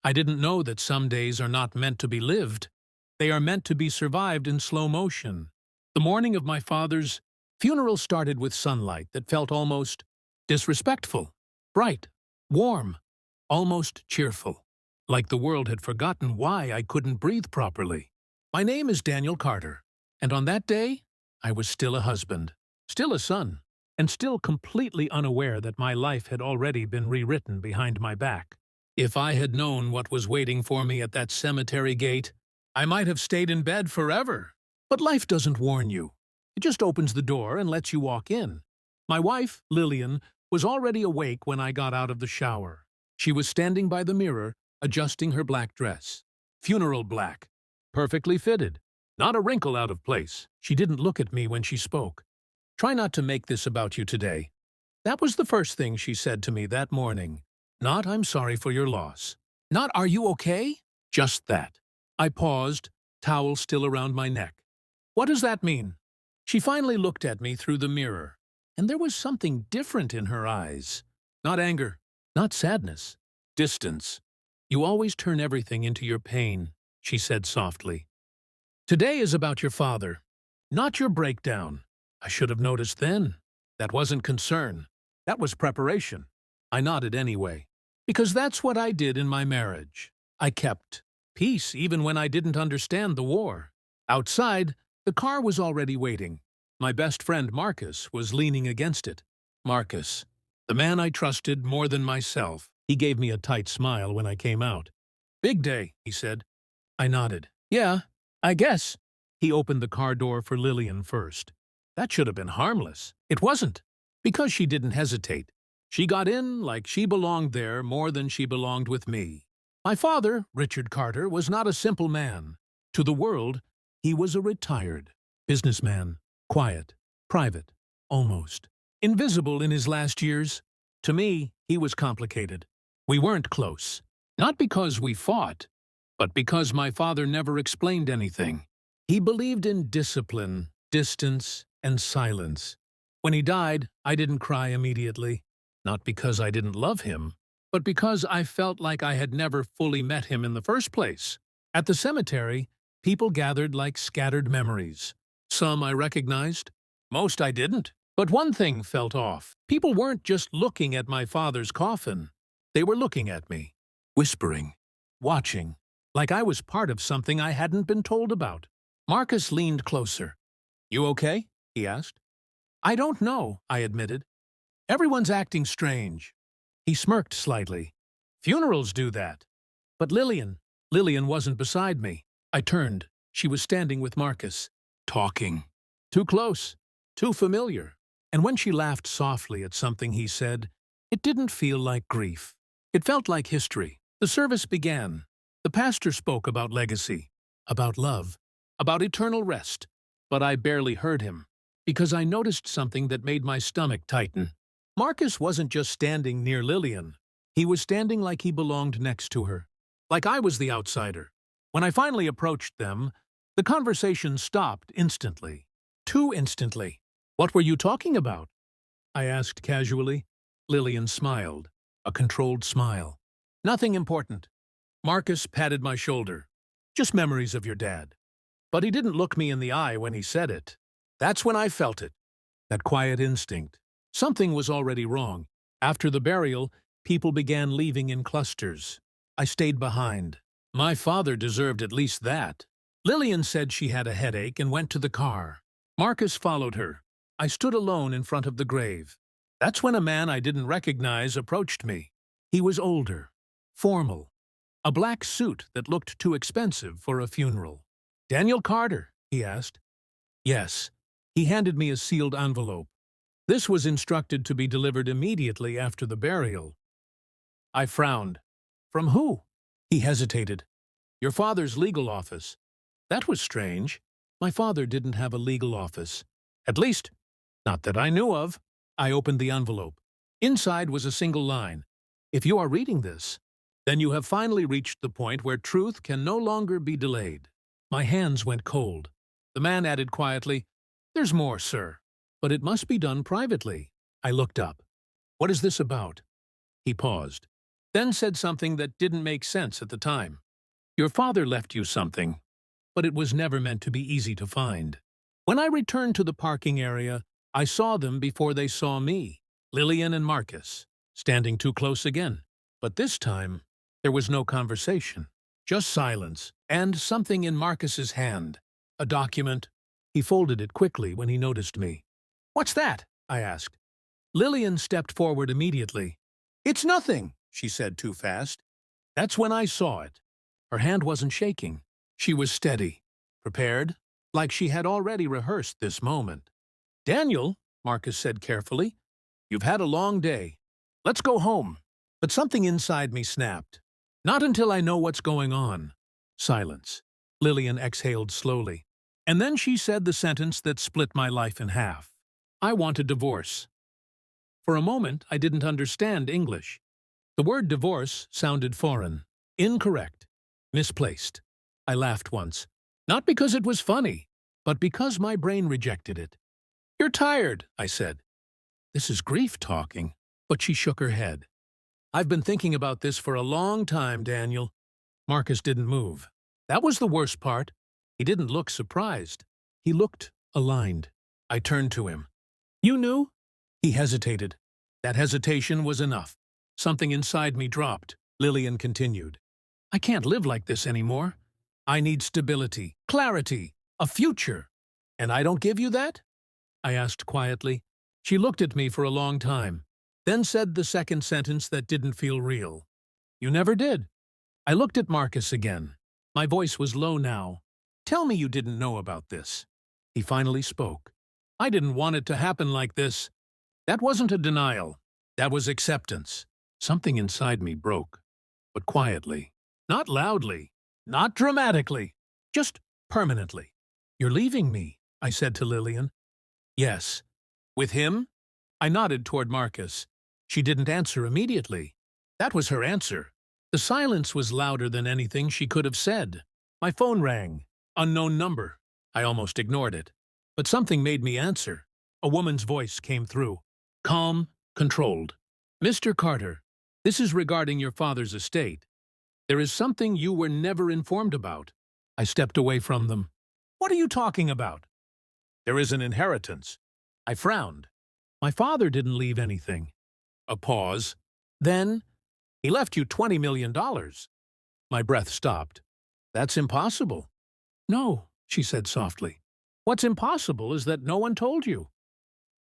I didn't know that some days are not meant to be lived. They are meant to be survived in slow motion. The morning of my father's funeral started with sunlight that felt almost disrespectful, bright, warm, almost cheerful, like the world had forgotten why I couldn't breathe properly. My name is Daniel Carter, and on that day, I was still a husband, still a son, and still completely unaware that my life had already been rewritten behind my back. If I had known what was waiting for me at that cemetery gate, I might have stayed in bed forever. But life doesn't warn you. It just opens the door and lets you walk in. My wife, Lillian, was already awake when I got out of the shower. She was standing by the mirror, adjusting her black dress. Funeral black. Perfectly fitted. Not a wrinkle out of place. She didn't look at me when she spoke. "Try not to make this about you today." That was the first thing she said to me that morning. Not "I'm sorry for your loss." Not "Are you okay?" Just that. I paused, towel still around my neck. "What does that mean?" She finally looked at me through the mirror, and there was something different in her eyes. Not anger, not sadness, distance. "You always turn everything into your pain," she said softly. "Today is about your father, not your breakdown." I should have noticed then. That wasn't concern. That was preparation. I nodded anyway, because that's what I did in my marriage. I kept peace even when I didn't understand the war. Outside, the car was already waiting. My best friend Marcus was leaning against it. Marcus, the man I trusted more than myself. He gave me a tight smile when I came out. "Big day," he said. I nodded. "Yeah, I guess." He opened the car door for Lillian first. That should have been harmless. It wasn't, because she didn't hesitate. She got in like she belonged there more than she belonged with me. My father, Richard Carter, was not a simple man. To the world, he was a retired businessman, quiet, private, almost invisible in his last years. To me, he was complicated. We weren't close, not because we fought, but because my father never explained anything. He believed in discipline, distance, and silence. When he died, I didn't cry immediately, not because I didn't love him, but because I felt like I had never fully met him in the first place. At the cemetery, people gathered like scattered memories. Some I recognized, most I didn't. But one thing felt off. People weren't just looking at my father's coffin. They were looking at me, whispering, watching, like I was part of something I hadn't been told about. Marcus leaned closer. "You okay?" he asked. "I don't know," I admitted. "Everyone's acting strange." He smirked slightly. "Funerals do that." But Lillian wasn't beside me. I turned. She was standing with Marcus, talking. Too close, too familiar. And when she laughed softly at something he said, it didn't feel like grief. It felt like history. The service began. The pastor spoke about legacy, about love, about eternal rest. But I barely heard him, because I noticed something that made my stomach tighten. Marcus wasn't just standing near Lillian. He was standing like he belonged next to her, like I was the outsider. When I finally approached them, the conversation stopped instantly. Too instantly. "What were you talking about?" I asked casually. Lillian smiled, a controlled smile. "Nothing important." Marcus patted my shoulder. "Just memories of your dad." But he didn't look me in the eye when he said it. That's when I felt it. That quiet instinct. Something was already wrong. After the burial, people began leaving in clusters. I stayed behind. My father deserved at least that. Lillian said she had a headache and went to the car. Marcus followed her. I stood alone in front of the grave. That's when a man I didn't recognize approached me. He was older, formal, a black suit that looked too expensive for a funeral. "Daniel Carter?" he asked. "Yes." He handed me a sealed envelope. This was instructed to be delivered immediately after the burial. I frowned. "From who?" He hesitated. "Your father's legal office." That was strange. My father didn't have a legal office. At least, not that I knew of. I opened the envelope. Inside was a single line. "If you are reading this, then you have finally reached the point where truth can no longer be delayed." My hands went cold. The man added quietly, "There's more, sir, but it must be done privately." I looked up. "What is this about?" He paused. then said something that didn't make sense at the time. Your father left you something, but it was never meant to be easy to find. When I returned to the parking area, I saw them before they saw me, Lillian and Marcus, standing too close again. But this time, there was no conversation, just silence, and something in Marcus's hand, a document. He folded it quickly when he noticed me. "What's that?" I asked. Lillian stepped forward immediately. "It's nothing," she said too fast. That's when I saw it. Her hand wasn't shaking. She was steady, prepared, like she had already rehearsed this moment. "Daniel," Marcus said carefully, "you've had a long day. Let's go home." But something inside me snapped. "Not until I know what's going on." Silence. Lillian exhaled slowly. And then she said the sentence that split my life in half. "I want a divorce." For a moment, I didn't understand English. The word divorce sounded foreign, incorrect, misplaced. I laughed once, not because it was funny, but because my brain rejected it. "You're tired," I said. "This is grief talking." But she shook her head. "I've been thinking about this for a long time, Daniel." Marcus didn't move. That was the worst part. He didn't look surprised. He looked aligned. I turned to him. "You knew?" He hesitated. That hesitation was enough. Something inside me dropped. Lillian continued. "I can't live like this anymore. I need stability, clarity, a future. And I don't give you that?" I asked quietly. She looked at me for a long time, then said the second sentence that didn't feel real. "You never did." I looked at Marcus again. My voice was low now. "Tell me you didn't know about this." He finally spoke. "I didn't want it to happen like this." That wasn't a denial. That was acceptance. Something inside me broke. But quietly. Not loudly. Not dramatically. Just permanently. "You're leaving me," I said to Lillian. "Yes." "With him?" I nodded toward Marcus. She didn't answer immediately. That was her answer. The silence was louder than anything she could have said. My phone rang. Unknown number. I almost ignored it. But something made me answer. A woman's voice came through. Calm, controlled. "Mr. Carter, this is regarding your father's estate. There is something you were never informed about." I stepped away from them. "What are you talking about?" "There is an inheritance." I frowned. "My father didn't leave anything." A pause. Then, "He left you $20 million." My breath stopped. "That's impossible." "No," she said softly. "What's impossible is that no one told you."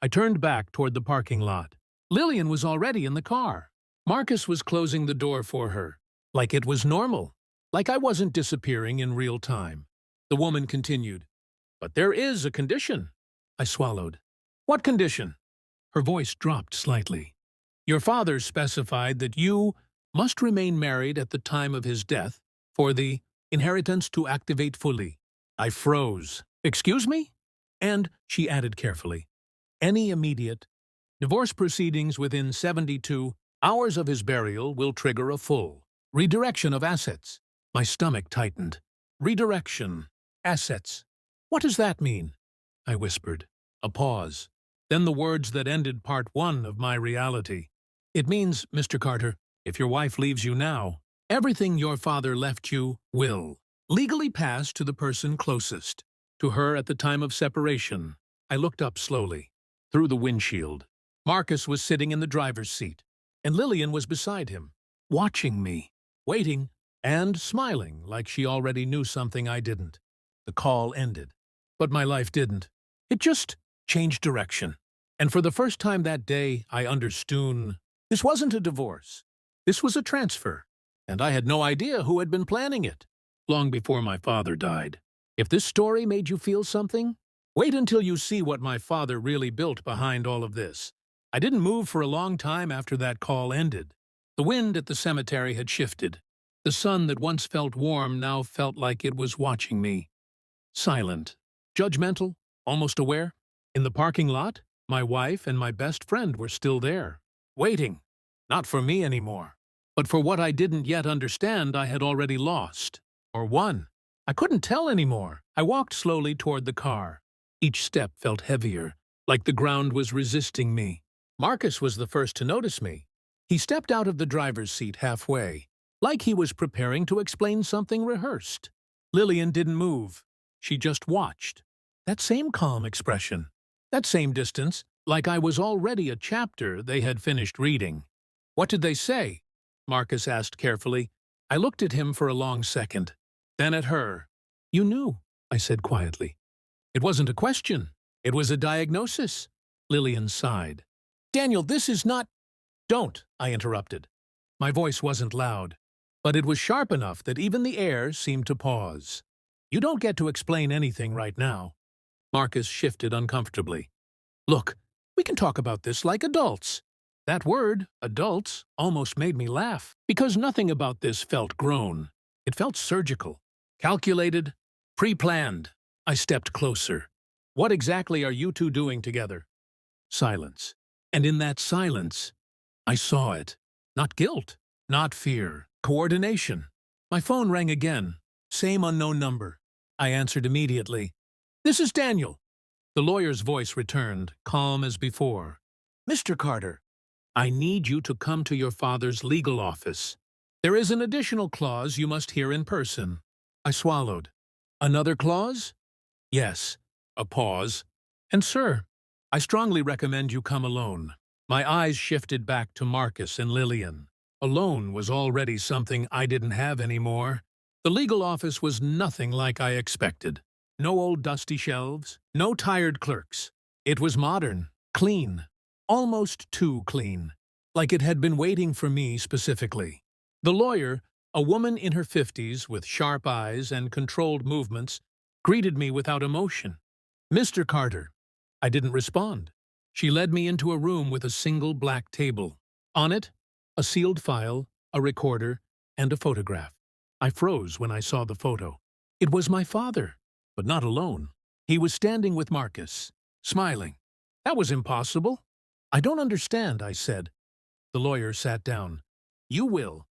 I turned back toward the parking lot. Lillian was already in the car. Marcus was closing the door for her, like it was normal, like I wasn't disappearing in real time. The woman continued, "But there is a condition." I swallowed. "What condition?" Her voice dropped slightly. "Your father specified that you must remain married at the time of his death for the inheritance to activate fully." I froze. "Excuse me?" And she added carefully, "Any immediate divorce proceedings within 72 hours of his burial will trigger a full redirection of assets." My stomach tightened. "Redirection. Assets. What does that mean?" I whispered. A pause. Then the words that ended part one of my reality. "It means, Mr. Carter, if your wife leaves you now, everything your father left you will legally pass to the person closest to her at the time of separation." I looked up slowly. Through the windshield. Marcus was sitting in the driver's seat, and Lillian was beside him, watching me, waiting, and smiling like she already knew something I didn't. The call ended. But my life didn't. It just changed direction. And for the first time that day, I understood. This wasn't a divorce. This was a transfer. And I had no idea who had been planning it. Long before my father died. If this story made you feel something, wait until you see what my father really built behind all of this. I didn't move for a long time after that call ended. The wind at the cemetery had shifted. The sun that once felt warm now felt like it was watching me. Silent. Judgmental. Almost aware. In the parking lot, my wife and my best friend were still there. Waiting. Not for me anymore. But for what I didn't yet understand I had already lost. Or won. I couldn't tell anymore. I walked slowly toward the car. Each step felt heavier, like the ground was resisting me. Marcus was the first to notice me. He stepped out of the driver's seat halfway, like he was preparing to explain something rehearsed. Lillian didn't move. She just watched. That same calm expression. That same distance, like I was already a chapter they had finished reading. "What did they say?" Marcus asked carefully. I looked at him for a long second, then at her. "You knew," I said quietly. "It wasn't a question. It was a diagnosis." Lillian sighed. "Daniel, this is not—" "Don't," I interrupted. My voice wasn't loud, but it was sharp enough that even the air seemed to pause. "You don't get to explain anything right now." Marcus shifted uncomfortably. "Look, we can talk about this like adults." That word, adults, almost made me laugh, because nothing about this felt grown. It felt surgical, calculated, pre-planned. I stepped closer. "What exactly are you two doing together?" Silence. And in that silence, I saw it. Not guilt, not fear, coordination. My phone rang again. Same unknown number. I answered immediately. "This is Daniel." The lawyer's voice returned, calm as before. "Mr. Carter, I need you to come to your father's legal office. There is an additional clause you must hear in person." I swallowed. "Another clause?" "Yes." A pause. "And sir, I strongly recommend you come alone." My eyes shifted back to Marcus and Lillian. Alone was already something I didn't have anymore. The legal office was nothing like I expected. No old dusty shelves, no tired clerks. It was modern, clean, almost too clean, like it had been waiting for me specifically. The lawyer, a woman in her 50s with sharp eyes and controlled movements, greeted me without emotion. "Mr. Carter." I didn't respond. She led me into a room with a single black table. On it, a sealed file, a recorder, and a photograph. I froze when I saw the photo. It was my father, but not alone. He was standing with Marcus, smiling. That was impossible. "I don't understand," I said. The lawyer sat down. "You will."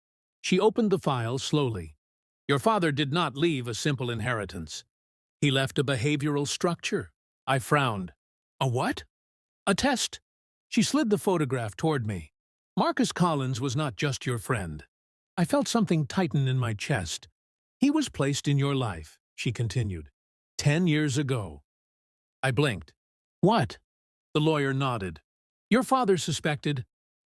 She opened the file slowly. "Your father did not leave a simple inheritance. He left a behavioral structure." I frowned. "A what?" "A test." She slid the photograph toward me. "Marcus Collins was not just your friend." I felt something tighten in my chest. "He was placed in your life," she continued. 10 years ago. I blinked. "What?" The lawyer nodded. "Your father suspected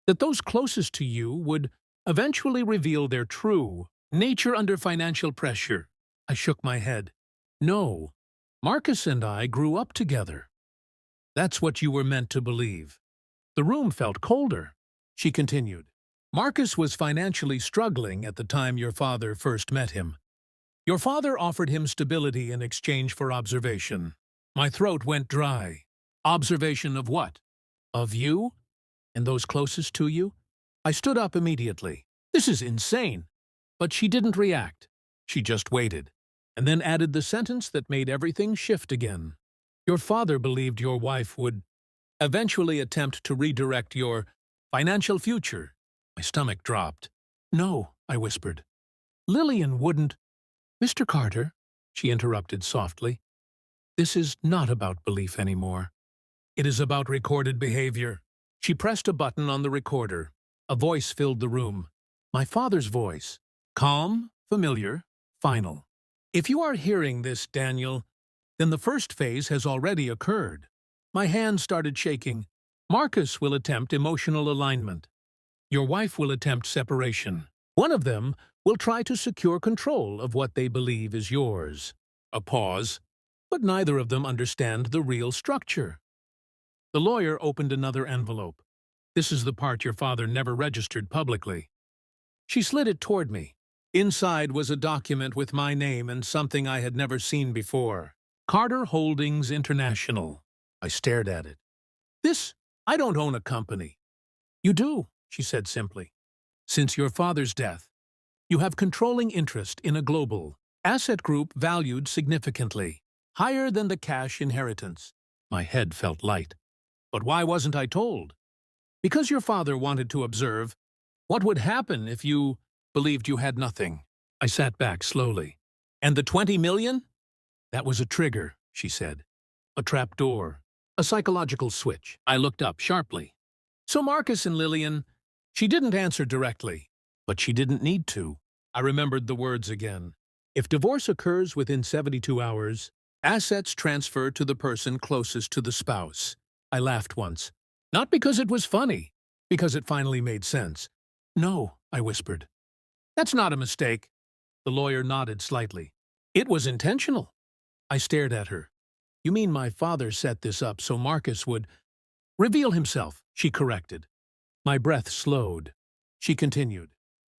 that those closest to you would eventually reveal their true nature under financial pressure." I shook my head. "No. Marcus and I grew up together." "That's what you were meant to believe." The room felt colder. She continued. "Marcus was financially struggling at the time your father first met him. Your father offered him stability in exchange for observation." My throat went dry. "Observation of what? Of you? And those closest to you?" I stood up immediately. "This is insane." But she didn't react. She just waited, and then added the sentence that made everything shift again. "Your father believed your wife would eventually attempt to redirect your financial future." My stomach dropped. "No," I whispered. "Lillian wouldn't—" "Mr. Carter," she interrupted softly, "this is not about belief anymore. It is about recorded behavior." She pressed a button on the recorder. A voice filled the room. My father's voice. Calm, familiar, final. "If you are hearing this, Daniel, then the first phase has already occurred." My hand started shaking. "Marcus will attempt emotional alignment. Your wife will attempt separation. One of them will try to secure control of what they believe is yours." A pause. "But neither of them understand the real structure." The lawyer opened another envelope. "This is the part your father never registered publicly." She slid it toward me. Inside was a document with my name and something I had never seen before. "Carter Holdings International." I stared at it. I don't own a company." "You do," she said simply. "Since your father's death, you have controlling interest in a global asset group valued significantly, higher than the cash inheritance." My head felt light. "But why wasn't I told?" "Because your father wanted to observe what would happen if you believed you had nothing." I sat back slowly. "And the 20 million? "That was a trigger," she said. "A trap door. A psychological switch." I looked up sharply. "So Marcus and Lillian She didn't answer directly, but she didn't need to. I remembered the words again. If divorce occurs within 72 hours, assets transfer to the person closest to the spouse. I laughed once. Not because it was funny, because it finally made sense. No, I whispered. That's not a mistake. The lawyer nodded slightly. It was intentional. I stared at her. You mean my father set this up so Marcus would reveal himself, she corrected. My breath slowed. She continued.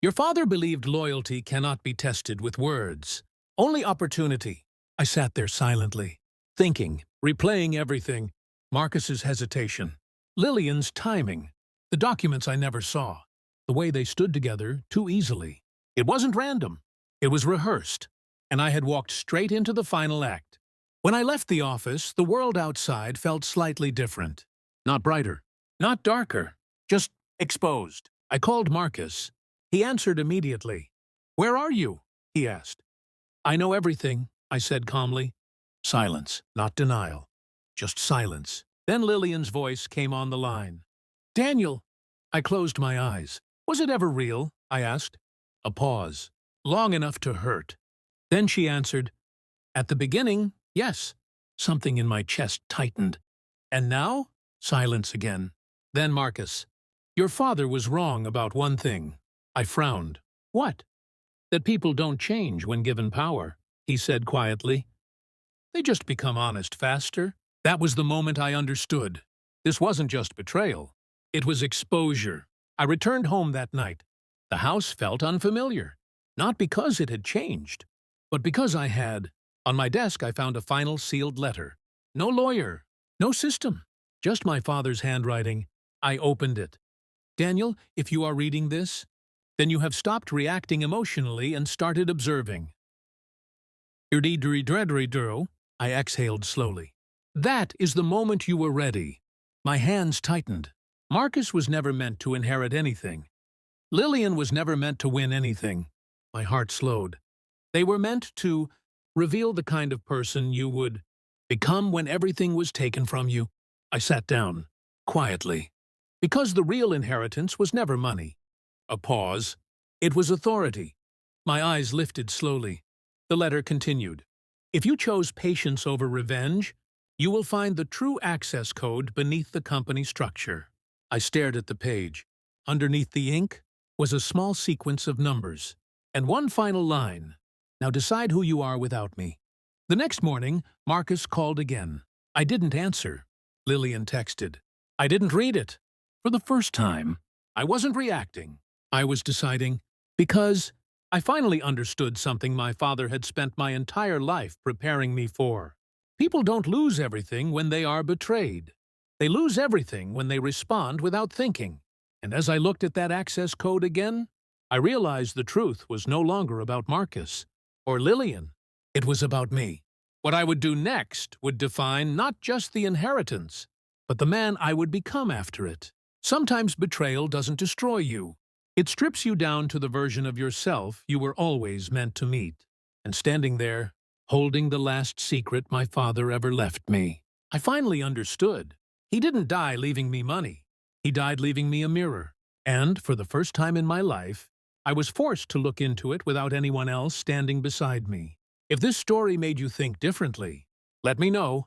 Your father believed loyalty cannot be tested with words. Only opportunity. I sat there silently, thinking, replaying everything. Marcus's hesitation. Lillian's timing. The documents I never saw. The way they stood together too easily. It wasn't random. It was rehearsed. And I had walked straight into the final act. When I left the office, the world outside felt slightly different. Not brighter. Not darker. Just exposed. I called Marcus. He answered immediately. Where are you? He asked. I know everything, I said calmly. Silence, not denial. Just silence. Then Lillian's voice came on the line. Daniel. I closed my eyes. Was it ever real? I asked. A pause. Long enough to hurt. Then she answered, at the beginning, yes. Something in my chest tightened. And now? Silence again. Then Marcus. Your father was wrong about one thing. I frowned. What? That people don't change when given power, he said quietly. They just become honest faster. That was the moment I understood. This wasn't just betrayal. It was exposure. I returned home that night. The house felt unfamiliar. Not because it had changed, but because I had. On my desk I found a final sealed letter. No lawyer, no system, just my father's handwriting. I opened it. Daniel, if you are reading this, then you have stopped reacting emotionally and started observing. I exhaled slowly. That is the moment you were ready. My hands tightened. Marcus was never meant to inherit anything. Lillian was never meant to win anything. My heart slowed. They were meant to reveal the kind of person you would become when everything was taken from you. I sat down, quietly, because the real inheritance was never money. A pause. It was authority. My eyes lifted slowly. The letter continued. If you chose patience over revenge, you will find the true access code beneath the company structure. I stared at the page. Underneath the ink was a small sequence of numbers. And one final line. Now decide who you are without me. The next morning, Marcus called again. I didn't answer. Lillian texted. I didn't read it. For the first time, I wasn't reacting. I was deciding, because I finally understood something my father had spent my entire life preparing me for. People don't lose everything when they are betrayed. They lose everything when they respond without thinking. And as I looked at that access code again, I realized the truth was no longer about Marcus or Lillian. It was about me. What I would do next would define not just the inheritance, but the man I would become after it. Sometimes betrayal doesn't destroy you. It strips you down to the version of yourself you were always meant to meet. And standing there, holding the last secret my father ever left me, I finally understood. He didn't die leaving me money. He died leaving me a mirror. And, for the first time in my life, I was forced to look into it without anyone else standing beside me. If this story made you think differently, let me know.